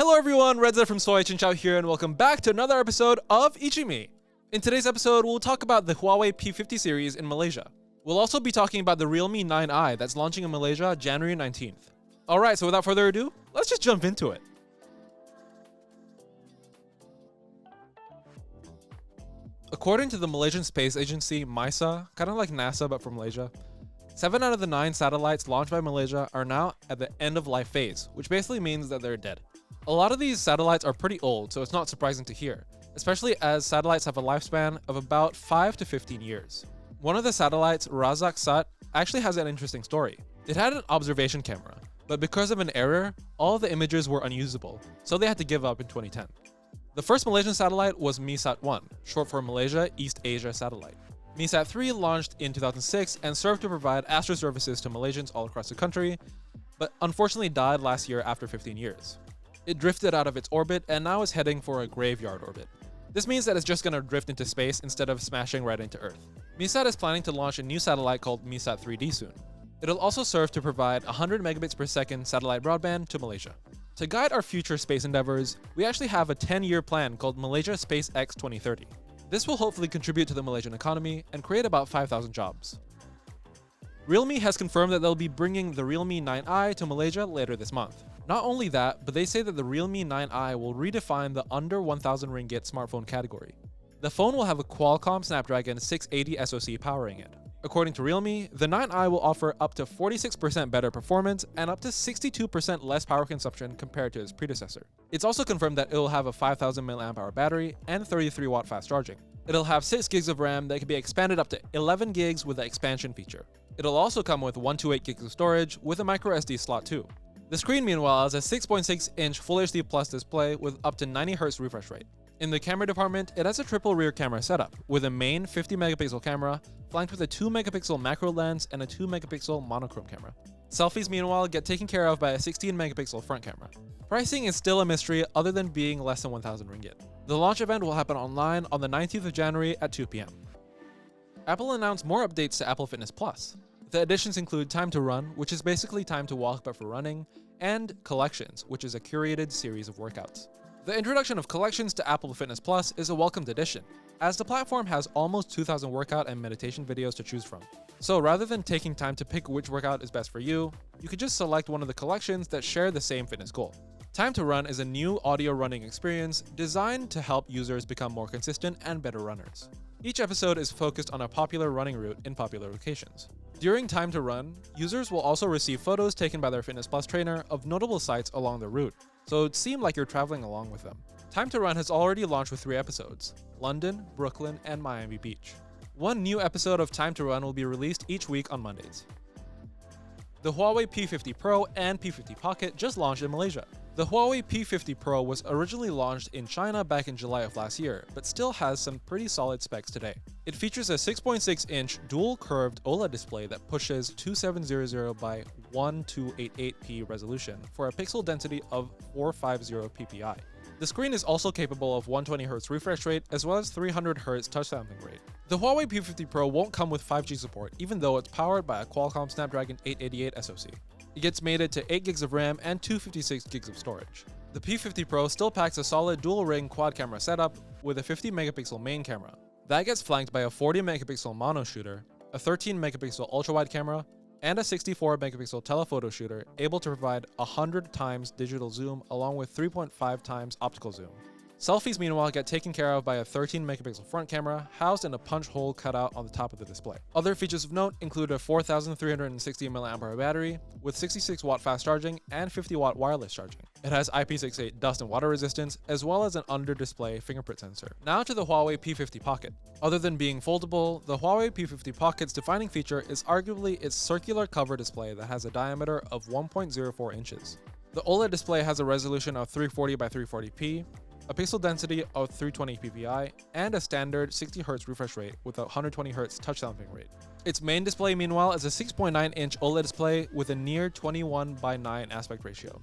Hello everyone, Redza from Soy Chinchao here, and welcome back to another episode of ICYMI. In today's episode, we'll talk about the Huawei P50 series in Malaysia. We'll also be talking about the Realme 9i that's launching in Malaysia January 19th. Alright, so without further ado, let's just jump into it. According to the Malaysian space agency MISA, kind of like NASA but for Malaysia, 7 out of the 9 satellites launched by Malaysia are now at the end of life phase, which basically means that they're dead. A lot of these satellites are pretty old, so it's not surprising to hear, especially as satellites have a lifespan of about 5 to 15 years. One of the satellites, Razak Sat, actually has an interesting story. It had an observation camera, but because of an error, all of the images were unusable, so they had to give up in 2010. The first Malaysian satellite was MiSat-1, short for Malaysia East Asia Satellite. MiSat-3 launched in 2006 and served to provide astro services to Malaysians all across the country, but unfortunately died last year after 15 years. It drifted out of its orbit and now is heading for a graveyard orbit. This means that it's just going to drift into space instead of smashing right into Earth. MiSat is planning to launch a new satellite called MiSat-3D soon. It'll also serve to provide 100 megabits per second satellite broadband to Malaysia. To guide our future space endeavors, we actually have a 10-year plan called Malaysia SpaceX 2030. This will hopefully contribute to the Malaysian economy and create about 5,000 jobs. Realme has confirmed that they'll be bringing the Realme 9i to Malaysia later this month. Not only that, but they say that the Realme 9i will redefine the under 1,000 ringgit smartphone category. The phone will have a Qualcomm Snapdragon 680 SoC powering it. According to Realme, the 9i will offer up to 46% better performance and up to 62% less power consumption compared to its predecessor. It's also confirmed that it'll have a 5000 mAh battery and 33 watt fast charging. It'll have 6 gigs of RAM that can be expanded up to 11 gigs with the expansion feature. It'll also come with 128 gigs of storage with a microSD slot too. The screen, meanwhile, has a 6.6-inch Full HD Plus display with up to 90Hz refresh rate. In the camera department, it has a triple rear camera setup, with a main 50-megapixel camera, flanked with a 2-megapixel macro lens and a 2-megapixel monochrome camera. Selfies, meanwhile, get taken care of by a 16-megapixel front camera. Pricing is still a mystery other than being less than 1,000 ringgit. The launch event will happen online on the 19th of January at 2 p.m. Apple announced more updates to Apple Fitness Plus. The additions include Time to Run, which is basically time to walk but for running, and Collections, which is a curated series of workouts. The introduction of Collections to Apple Fitness Plus is a welcomed addition, as the platform has almost 2,000 workout and meditation videos to choose from. So rather than taking time to pick which workout is best for you, you could just select one of the collections that share the same fitness goal. Time to Run is a new audio running experience designed to help users become more consistent and better runners. Each episode is focused on a popular running route in popular locations. During Time to Run, users will also receive photos taken by their Fitness Plus trainer of notable sites along the route, so it seems like you're traveling along with them. Time to Run has already launched with 3 episodes: London, Brooklyn, and Miami Beach. One new episode of Time to Run will be released each week on Mondays. The Huawei P50 Pro and P50 Pocket just launched in Malaysia. The Huawei P50 Pro was originally launched in China back in July of last year, but still has some pretty solid specs today. It features a 6.6-inch dual curved OLED display that pushes 2700 by 1288p resolution for a pixel density of 450 ppi. The screen is also capable of 120Hz refresh rate as well as 300Hz touch sampling rate. The Huawei P50 Pro won't come with 5G support, even though it's powered by a Qualcomm Snapdragon 888 SoC. It gets mated to 8 gigs of RAM and 256 gigs of storage. The P50 Pro still packs a solid dual-ring quad camera setup with a 50-megapixel main camera. That gets flanked by a 40-megapixel mono shooter, a 13-megapixel ultra-wide camera, and a 64-megapixel telephoto shooter able to provide 100 times digital zoom along with 3.5 times optical zoom. Selfies, meanwhile, get taken care of by a 13-megapixel front camera housed in a punch hole cut out on the top of the display. Other features of note include a 4,360 mAh battery with 66 watt fast charging and 50 watt wireless charging. It has IP68 dust and water resistance, as well as an under-display fingerprint sensor. Now to the Huawei P50 Pocket. Other than being foldable, the Huawei P50 Pocket's defining feature is arguably its circular cover display that has a diameter of 1.04 inches. The OLED display has a resolution of 340 by 340p, a pixel density of 320 ppi, and a standard 60Hz refresh rate with a 120Hz touch sampling rate. Its main display, meanwhile, is a 6.9-inch OLED display with a near 21:9 aspect ratio.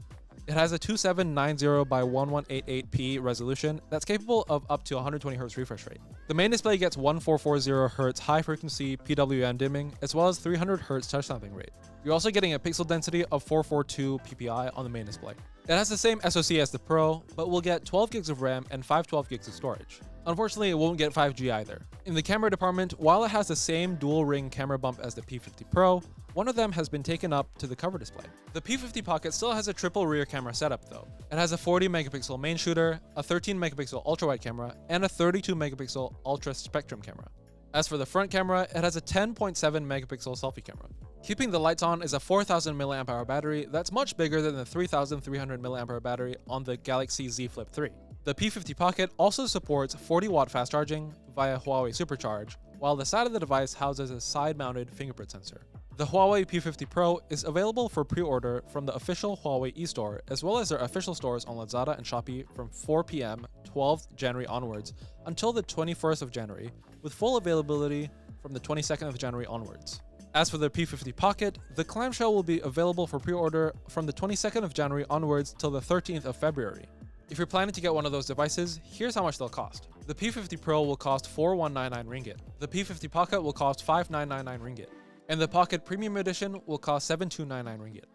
It has a 2790 by 1188p resolution that's capable of up to 120Hz refresh rate. The main display gets 1440Hz high-frequency PWM dimming, as well as 300Hz touch sampling rate. You're also getting a pixel density of 442 ppi on the main display. It has the same SoC as the Pro, but will get 12 gigs of RAM and 512 gigs of storage. Unfortunately, it won't get 5G either. In the camera department, while it has the same dual-ring camera bump as the P50 Pro, one of them has been taken up to the cover display. The P50 Pocket still has a triple rear camera setup though. It has a 40 megapixel main shooter, a 13 megapixel ultra-wide camera, and a 32 megapixel ultra spectrum camera. As for the front camera, it has a 10.7 megapixel selfie camera. Keeping the lights on is a 4000 mAh battery that's much bigger than the 3300 mAh battery on the Galaxy Z Flip 3. The P50 Pocket also supports 40-watt fast charging via Huawei Supercharge, while the side of the device houses a side-mounted fingerprint sensor. The Huawei P50 Pro is available for pre-order from the official Huawei eStore, as well as their official stores on Lazada and Shopee from 4 p.m. 12th January onwards until the 21st of January, with full availability from the 22nd of January onwards. As for the P50 Pocket, the clamshell will be available for pre-order from the 22nd of January onwards till the 13th of February. If you're planning to get one of those devices, here's how much they'll cost. The P50 Pro will cost 4199 ringgit. The P50 Pocket will cost 5999 ringgit. And the Pocket Premium Edition will cost 7299 ringgit.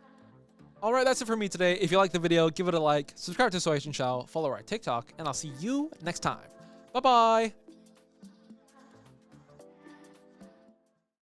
Alright, that's it for me today. If you liked the video, give it a like, subscribe to Soy Shao, follow our TikTok, and I'll see you next time. Bye bye!